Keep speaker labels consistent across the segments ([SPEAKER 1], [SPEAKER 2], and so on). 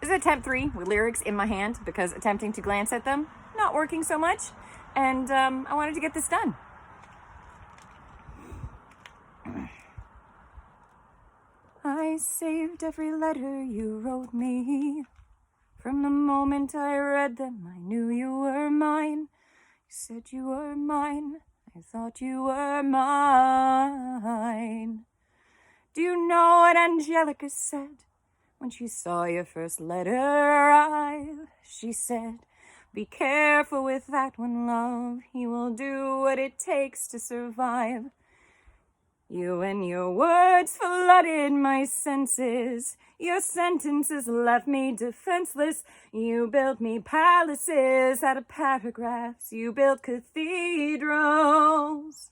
[SPEAKER 1] This is attempt 3 with lyrics in my hand because attempting to glance at them, not working so much. And I wanted to get this done. I saved every letter you wrote me. From the moment I read them, I knew you were mine. You said you were mine. I thought you were mine. Do you know what Angelica said when she saw your first letter arrive? She said, be careful with that one, love. He will do what it takes to survive. You and your words flooded my senses. Your sentences left me defenseless. You built me palaces out of paragraphs. You built cathedrals.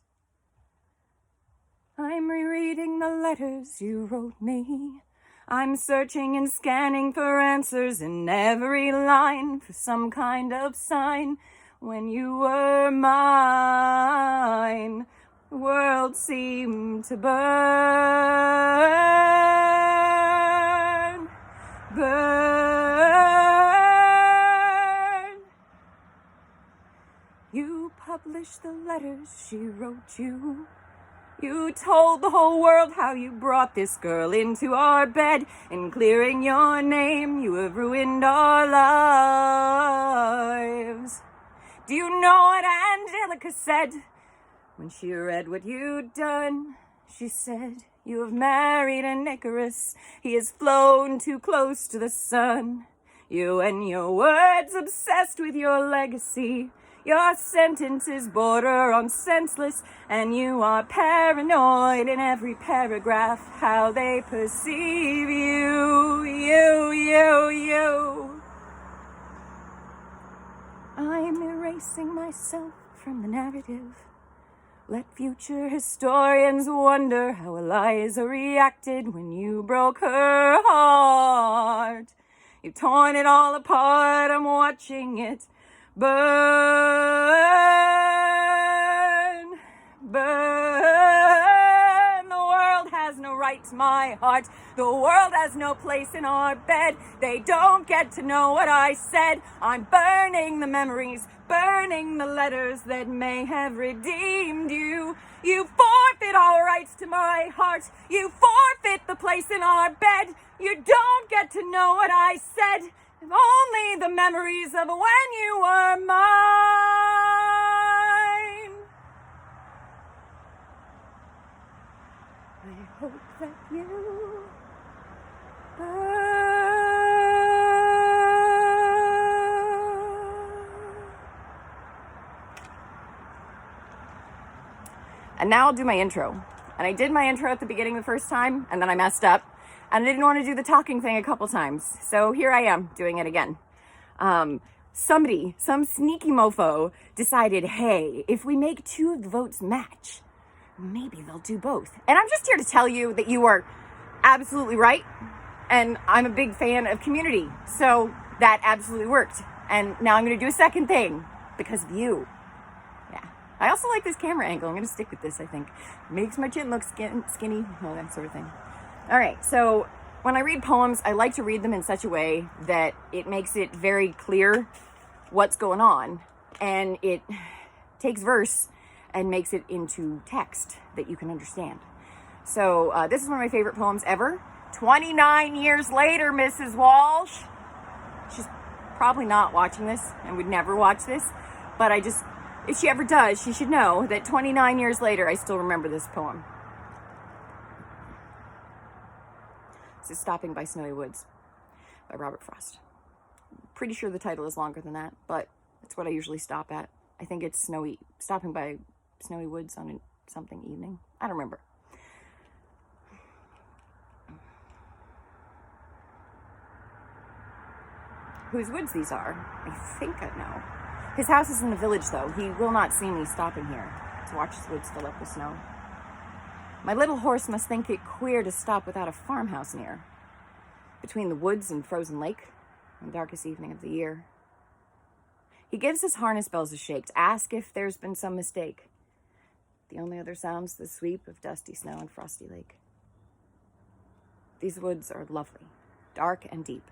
[SPEAKER 1] I'm rereading the letters you wrote me. I'm searching and scanning for answers in every line, for some kind of sign. When you were mine, the world seemed to burn, burn. You published the letters she wrote you. You told the whole world how you brought this girl into our bed. In clearing your name, you have ruined our lives. Do you know what Angelica said when she read what you'd done? She said, you have married an Icarus. He has flown too close to the sun. You and your words obsessed with your legacy. Your sentences border on senseless, and you are paranoid in every paragraph how they perceive you, you. I'm erasing myself from the narrative. Let future historians wonder how Eliza reacted when you broke her heart. You've torn it all apart, I'm watching it burn, burn. The world has no right to my heart. The world has no place in our bed. They don't get to know what I said. I'm burning the memories, burning the letters that may have redeemed you. You forfeit all rights to my heart. You forfeit the place in our bed. You don't get to know what I said. If only the memories of when you were mine. I hope that you And now I'll do my intro. And I did my intro at the beginning the first time, and then I messed up. And I didn't want to do the talking thing a couple times. So here I am doing it again. Some sneaky mofo decided, hey, if we make 2 of the votes match, maybe they'll do both. And I'm just here to tell you that you are absolutely right. And I'm a big fan of Community. So that absolutely worked. And now I'm going to do a second thing because of you. Yeah. I also like this camera angle. I'm going to stick with this, I think. Makes my chin look skinny, all that sort of thing. All right, so when I read poems, I like to read them in such a way that it makes it very clear what's going on, and it takes verse and makes it into text that you can understand. So this is one of my favorite poems ever. 29 years later, Mrs. Walsh. She's probably not watching this and would never watch this, but if she ever does, she should know that 29 years later, I still remember this poem. This is Stopping by Snowy Woods by Robert Frost. Pretty sure the title is longer than that, but it's what I usually stop at. I think it's Stopping by Snowy Woods on something evening. I don't remember. Whose woods these are? I think I know. His house is in the village, though. He will not see me stopping here to watch his woods fill up with snow. My little horse must think it queer to stop without a farmhouse near, between the woods and frozen lake, on the darkest evening of the year. He gives his harness bells a shake to ask if there's been some mistake. The only other sound's the sweep of dusty snow and frosty lake. These woods are lovely, dark and deep,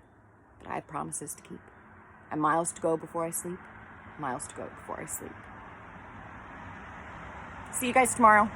[SPEAKER 1] But I have promises to keep. And miles to go before I sleep. Miles to go before I sleep. See you guys tomorrow.